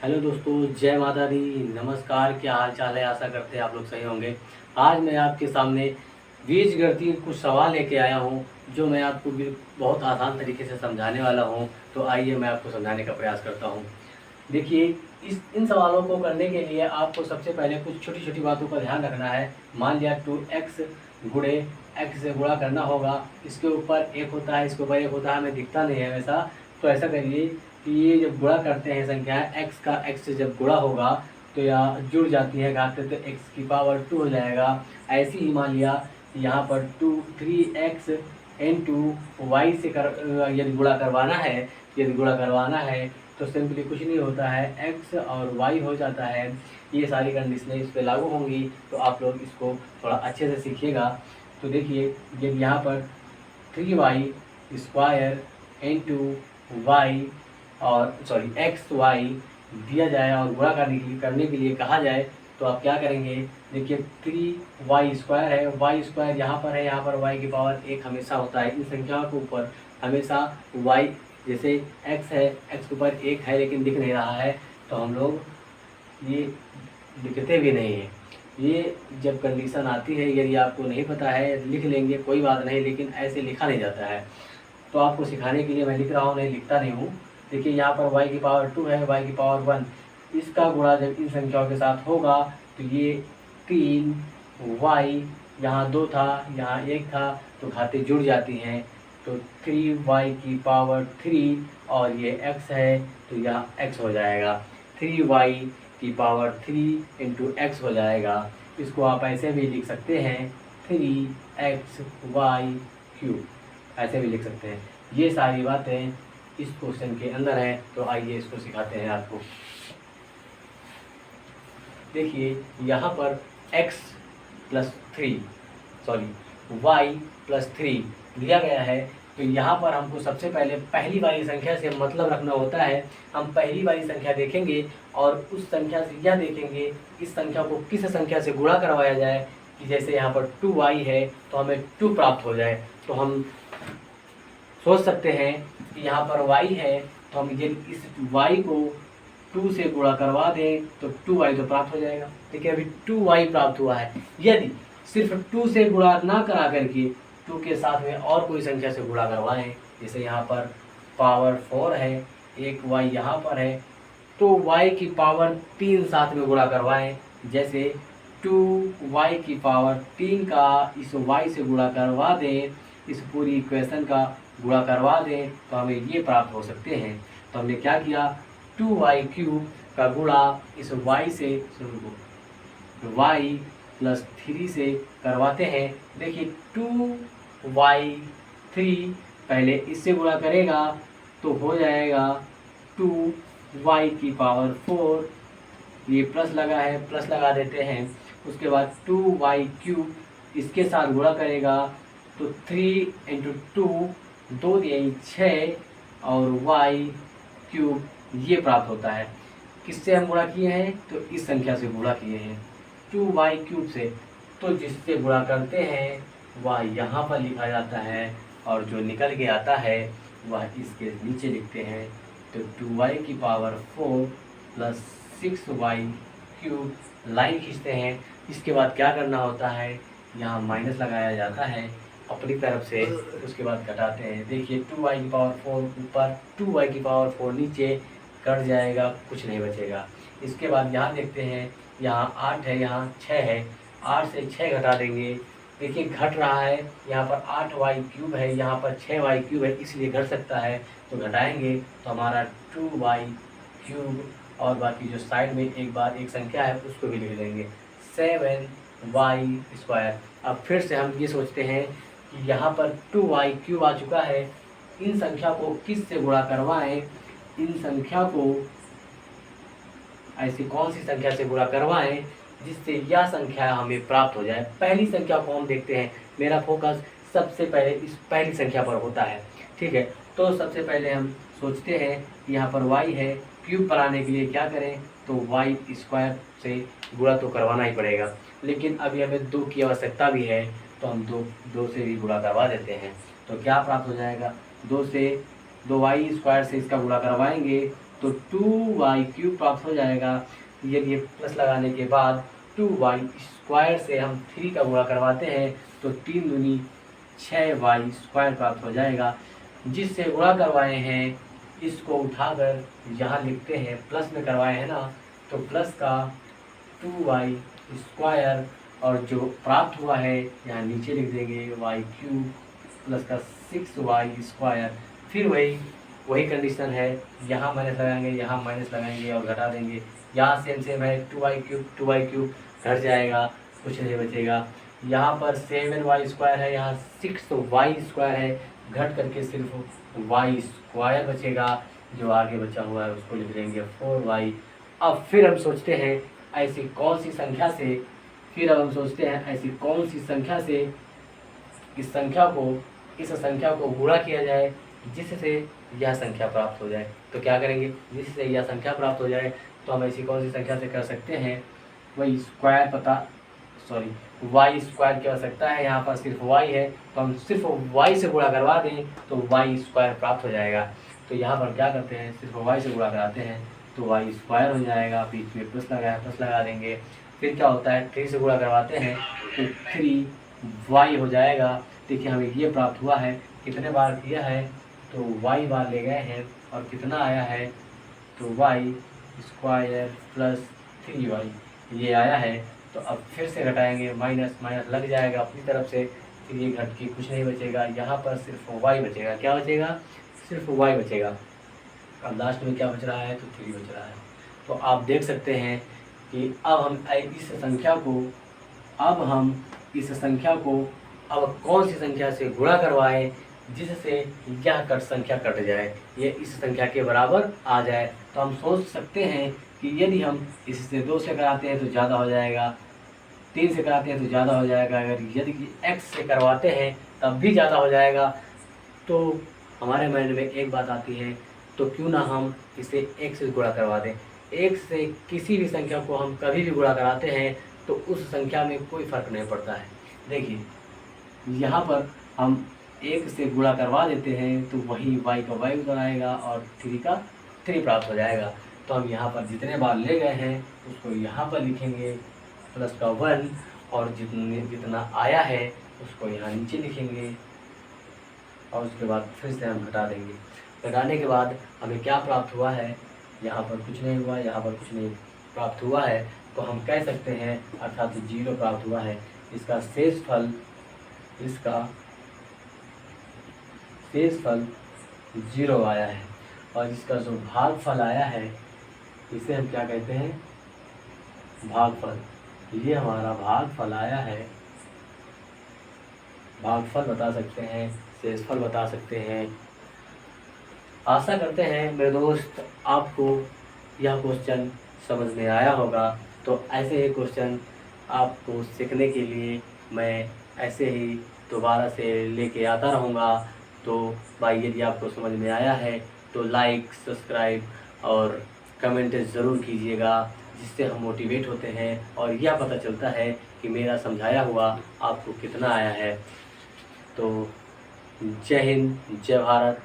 Hello दोस्तों, जय माता दी। नमस्कार, क्या हाल चाल है। आशा करते हैं आप लोग सही होंगे। आज मैं आपके सामने बीजगणितीय कुछ सवाल लेके आया हूँ जो मैं आपको भी बहुत आसान तरीके से समझाने वाला हूँ। तो आइए मैं आपको समझाने का प्रयास करता हूँ। देखिए, इस इन सवालों को करने के लिए आपको सबसे पहले कुछ छोटी छोटी बातों का ध्यान रखना है। मान लिया 2x गुणे x से गुणा करना होगा। इसके ऊपर एक होता है, इसके ऊपर एक होता है, हमें दिखता नहीं है वैसा। तो ऐसा करिए कि ये जब गुणा करते हैं संख्याएं, x का x से जब गुणा होगा तो यहाँ जुड़ जाती है घाते, तो x की पावर 2 हो जाएगा। ऐसे ही मान लिया यहाँ पर 3x इंटू वाई से यदि गुणा करवाना है तो सिंपली कुछ नहीं होता है, x और y हो जाता है। ये सारी कंडीशनें इस पर लागू होंगी, तो आप लोग इसको थोड़ा अच्छे से सीखिएगा। तो देखिए, जब यहाँ पर 3y² इंटू वाई और एक्स वाई दिया जाए और गुणा करने के लिए कहा जाए, तो आप क्या करेंगे। देखिए, 3y² है, y² यहाँ पर है, यहाँ पर y की पावर 1 हमेशा होता है। इन संख्याओं के ऊपर हमेशा y, जैसे x है, x के ऊपर 1 है लेकिन दिख नहीं रहा है, तो हम लोग ये लिखते भी नहीं हैं। ये जब कंडीशन आती है, यदि आपको नहीं पता है लिख लेंगे, कोई बात नहीं, लेकिन ऐसे लिखा नहीं जाता है। तो आपको सिखाने के लिए मैं लिख रहा हूँ, नहीं लिखता नहीं हूँ। देखिए, यहाँ पर y की पावर 2 है, y की पावर 1, इसका गुणा जब इन संख्याओं के साथ होगा तो ये 3y, यहाँ 2 था, यहाँ 1 था, तो घातें जुड़ जाती हैं। तो 3y की पावर 3 और ये x है, तो यहाँ x हो जाएगा। 3y की पावर 3 इंटू एक्स हो जाएगा। इसको आप ऐसे भी लिख सकते हैं, 3xy³, ऐसे भी लिख सकते हैं। ये सारी बातें इस क्वेश्चन के अंदर हैं, तो आइए इसको सिखाते हैं आपको। देखिए, यहाँ पर y+3 दिया गया है, तो यहाँ पर हमको सबसे पहले पहली वाली संख्या से मतलब रखना होता है। हम पहली वाली संख्या देखेंगे और उस संख्या से यह देखेंगे इस संख्या को किस संख्या से गुणा करवाया जाए, कि जैसे यहाँ पर 2y है तो हमें 2 प्राप्त हो जाए। तो हम सोच सकते हैं कि यहाँ पर y है, तो हम यदि इस y को 2 से गुणा करवा दें तो 2y तो प्राप्त हो जाएगा। देखिए, अभी 2y प्राप्त हुआ है। यदि सिर्फ 2 से गुणा ना करा करके 2 के साथ में और कोई संख्या से गुणा करवाएं, जैसे यहाँ पर पावर 4 है, एक y यहाँ पर है, तो y की पावर 3 साथ में गुणा करवाएं। जैसे 2y की पावर 3 का इस y से गुणा करवा दें, इस पूरी इक्वेशन का गुणा करवा दें, तो हमें ये प्राप्त हो सकते हैं। तो हमने क्या किया, 2y³ का गुणा इस y से y+3 से करवाते हैं। देखिए, 2y3 पहले इससे गुणा करेगा तो हो जाएगा 2y की पावर 4, ये प्लस लगा है, प्लस लगा देते हैं। उसके बाद 2y³ इसके साथ गुणा करेगा तो 3 इंटू 2, 2 दिए 6 और y³ ये प्राप्त होता है। किससे हम गुणा किए हैं, तो इस संख्या से गुणा किए हैं, 2y³ से। तो जिससे गुणा करते हैं वह यहाँ पर लिखा जाता है और जो निकल के आता है वह इसके नीचे लिखते हैं। तो 2y की पावर 4 प्लस 6y³ लाइन खींचते हैं। इसके बाद क्या करना होता है, यहाँ माइनस लगाया जाता है अपनी तरफ से, उसके बाद घटाते हैं। देखिए, 2y की पावर 4 ऊपर, 2y की पावर 4 नीचे, कट जाएगा, कुछ नहीं बचेगा। इसके बाद यहाँ देखते हैं, यहाँ 8 है, यहाँ 6 है, 8 से 6 घटा देंगे। देखिए, घट रहा है, यहाँ पर 8y³ है, यहाँ पर 6y³ है, इसलिए घट सकता है, तो घटाएंगे तो हमारा 2y³ और बाकी जो साइड में एक संख्या है उसको भी लिख देंगे, 7y²। अब फिर से हम ये सोचते हैं कि यहाँ पर 2y³ आ चुका है, इन संख्या को किस से गुणा करवाएं, इन संख्या को ऐसी कौन सी संख्या से गुणा करवाएं जिससे यह संख्या हमें प्राप्त हो जाए। पहली संख्या को हम देखते हैं, मेरा फोकस सबसे पहले इस पहली संख्या पर होता है, ठीक है। तो सबसे पहले हम सोचते हैं कि यहाँ पर y है, क्यूब बनाने के लिए क्या करें, तो y² से गुणा तो करवाना ही पड़ेगा, लेकिन अभी हमें 2 की आवश्यकता भी है, तो हम 2 से भी गुणा करवा देते हैं। तो क्या प्राप्त हो जाएगा, 2y² से इसका गुणा करवाएंगे तो 2y³ प्राप्त हो जाएगा। यदि ये प्लस लगाने के बाद 2y² से हम 3 का गुणा करवाते हैं तो 3 दूनी 6y² प्राप्त हो जाएगा। जिससे गुणा करवाए हैं इसको उठाकर यहाँ लिखते हैं, प्लस में करवाए हैं ना, तो प्लस का 2y² और जो प्राप्त हुआ है यहाँ नीचे लिख देंगे y³ प्लस का 6y²। फिर वही कंडीशन है, यहाँ माइनस लगाएंगे, यहाँ माइनस लगाएंगे और घटा देंगे। यहाँ सेम है, 2y³ घट जाएगा, कुछ नहीं बचेगा। यहाँ पर 7y² है, यहाँ 6y² है, घट करके सिर्फ y² बचेगा। जो आगे बचा हुआ है उसको लिख देंगे 4y। अब फिर हम सोचते हैं ऐसी कौन सी संख्या से इस संख्या को गुणा किया जाए जिससे यह संख्या प्राप्त हो जाए। तो क्या करेंगे, जिससे यह संख्या प्राप्त हो जाए तो हम ऐसी कौन सी संख्या से कर सकते हैं, वही y² की आवश्यकता है। यहाँ पर सिर्फ y है तो हम सिर्फ y से गुणा करवा दें तो y² प्राप्त हो जाएगा। तो यहाँ पर क्या करते हैं, सिर्फ y से गुणा कराते हैं तो y² हो जाएगा। बीच में प्लस लगा देंगे। फिर क्या होता है, 3 से गुणा करवाते हैं तो 3y हो जाएगा। देखिए हमें ये प्राप्त हुआ है, कितने बार किया है तो y बार ले गए हैं और कितना आया है तो y² प्लस 3y ये आया है। तो अब फिर से घटाएंगे, माइनस लग जाएगा अपनी तरफ से, फिर ये घट के कुछ नहीं बचेगा। यहाँ पर सिर्फ y बचेगा। क्या बचेगा, सिर्फ y बचेगा। अब लास्ट में क्या बच रहा है तो 3 बच रहा है। तो आप देख सकते हैं कि अब हम इस संख्या को अब कौन सी संख्या से गुणा करवाएं जिससे यह संख्या कट जाए, ये इस संख्या के बराबर आ जाए। तो हम सोच सकते हैं कि यदि हम इससे 2 से कराते हैं तो ज़्यादा हो जाएगा, 3 से कराते हैं तो ज़्यादा हो जाएगा, अगर यदि x से करवाते हैं तब भी ज़्यादा हो जाएगा। तो हमारे माइंड में एक बात आती है, तो क्यों ना हम इसे x से गुणा करवा दें। x से किसी भी संख्या को हम कभी भी गुणा कराते हैं तो उस संख्या में कोई फ़र्क नहीं पड़ता है। देखिए यहाँ पर हम 1 से गुणा करवा देते हैं तो वही y का y उतर आएगा और 3 का 3 प्राप्त हो जाएगा। तो हम यहाँ पर जितने बार ले गए हैं उसको यहाँ पर लिखेंगे प्लस का 1 और जितना आया है उसको यहाँ नीचे लिखेंगे और उसके बाद फिर से हम घटा देंगे। घटाने के बाद हमें क्या प्राप्त हुआ है, यहाँ पर कुछ नहीं हुआ, यहाँ पर कुछ नहीं प्राप्त हुआ है, तो हम कह सकते हैं अर्थात 0 प्राप्त हुआ है। इसका शेष फल 0 आया है। और इसका जो भागफल आया है इसे हम क्या कहते हैं, भागफल। ये हमारा भागफल आया है, भागफल बता सकते हैं, शेषफल बता सकते हैं। आशा करते हैं मेरे दोस्त आपको यह क्वेश्चन समझ में आया होगा। तो ऐसे ही क्वेश्चन आपको सीखने के लिए मैं ऐसे ही दोबारा से लेके आता रहूँगा। तो भाई यदि आपको समझ में आया है तो लाइक, सब्सक्राइब और कमेंट ज़रूर कीजिएगा, जिससे हम मोटिवेट होते हैं और यह पता चलता है कि मेरा समझाया हुआ आपको कितना आया है। तो जय हिंद, जय भारत।